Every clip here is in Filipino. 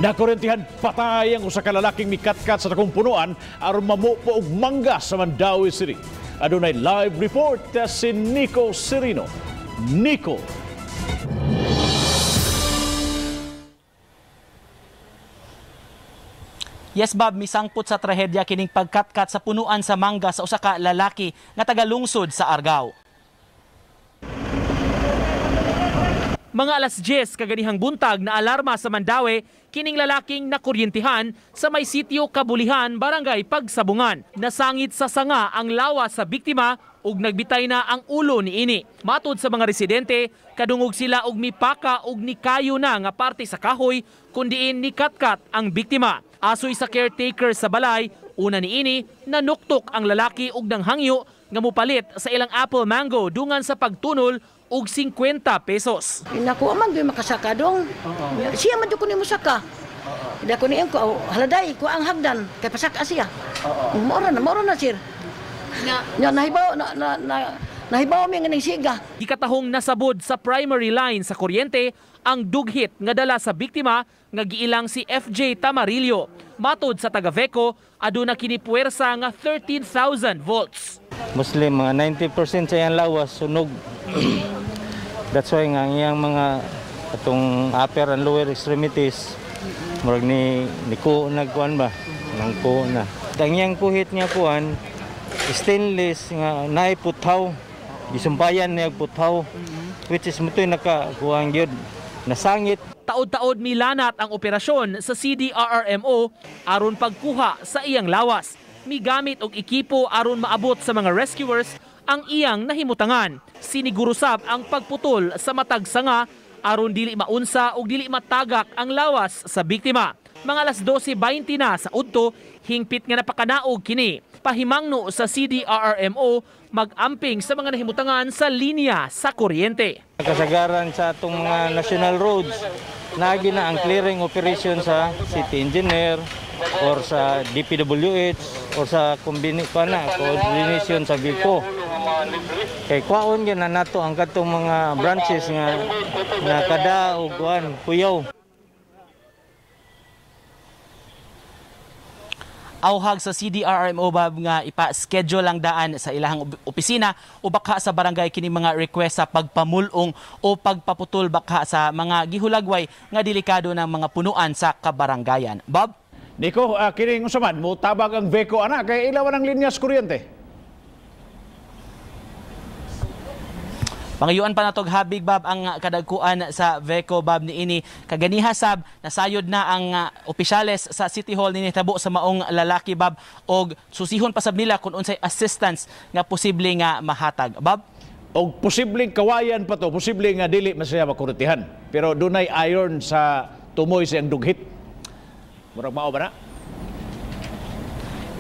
Nakurentihan patay ang usa ka lalaking mikatkat sa takong punuan aron mamupo og mangga sa Mandaue City. Adunay live report si Nico Serino. Nico. Yes, Bob, misangpot sa trahedya kining pagkatkat sa punuan sa mangga sa usa ka lalaki nga tagalungsod sa Argao. Mga alas 10 kaganihang buntag na alarma sa Mandaue kining lalaking nakuryentihan sa may sitio Kabulihan, Barangay Pagsabungan. Nasangit sa sanga ang lawas sa biktima ug nagbitay na ang ulo ni ini. Matod sa mga residente, kadungog sila og mipaka ug nikayo na nga parte sa kahoy kundiin ni katkat ang biktima. Asoy sa caretaker sa balay, una ni ini nanuktok ang lalaki ug nanghangyo nga mupalit sa ilang apple mango dungan sa pagtunol og 50 pesos. Nakuha man doon makasaka dong. Siya man doon ko ni musaka. Hindi ko niyan ko haladay ko ang hagdan kay pasaka siya. Moro na sir. Nahibaw mi nga ning siga. Gikatahong nasabod sa primary line sa kuryente ang dughit nga dala sa biktima nga giilang si FJ Tamarillo. Matod sa taga-Veco, aduna kini puwersa nga 13,000 volts. Muslim, mga 90% sa iyang lawas, sunog. That's why nga iyang mga atong upper and lower extremities, murag ni ko nagkuhan ba? Nang ko na. Ang iyang kuhit niya kuhan, stainless nga naiputhaw. Gisumpayan niya puthaw, which is mutoy nakakuhan yun. Nasangit. Taod-taod milanat ang operasyon sa CDRRMO aron pagkuha sa iyang lawas. Migamit og ekipo aron maabot sa mga rescuers ang iyang nahimutangan. Sinigurusab ang pagputol sa matag sanga aron dili maunsa ug dili matagak ang lawas sa biktima. Mga alas 12:20 na sa udto, hingpit nga napakanaog kini. Pahimangno sa CDRRMO mag-amping sa mga nahimutangan sa linya sa kuryente. Kasagaran sa atong mga national roads, nagi na ang clearing operation sa city engineer or sa DPWH or sa coordination sa BICO. Kay kwaon gyud na nato ang katong mga branches nga nakada og kuyaw. Awhag sa CDRRMO Bob nga ipa-schedule lang daan sa ilahang opisina o baka sa barangay kini mga request sa pagpamulong o pagpaputol baka sa mga gihulagway nga delikado ng mga punuan sa kabarangayan. Bob? Nico, kining usaman mo tabag ang Veco ana kay ilawan ang linyas kuryente. Pangayuan pa natog habig Bob ang kadagkuan sa Veco Bob niini kaganiha sab nasayod na ang opisyales sa City Hall ni tabo sa maong lalaki Bob og susihon pa sab nila kung unsay assistance nga posible nga mahatag Bob. Og posibleng kawayan pa to, posible nga dili masaya makurentihan. Pero dunay iron sa tumoy siyang dughit. Murag mao ba na?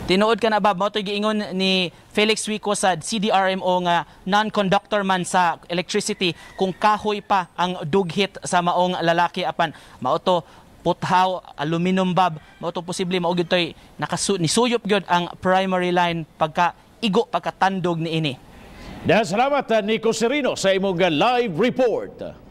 Tinuod ka na Bob, mao toy giingon ni Felix Wico sa CDRMO nga non-conductor man sa electricity kung kahoy pa ang dughit sa maong lalaki apan mao to puthaw aluminum Bob, mao to posible mao gyud toy nisuyop gyud ang primary line pagka-igo pagkatandog niini. Salamat Nico Serino sa imong live report.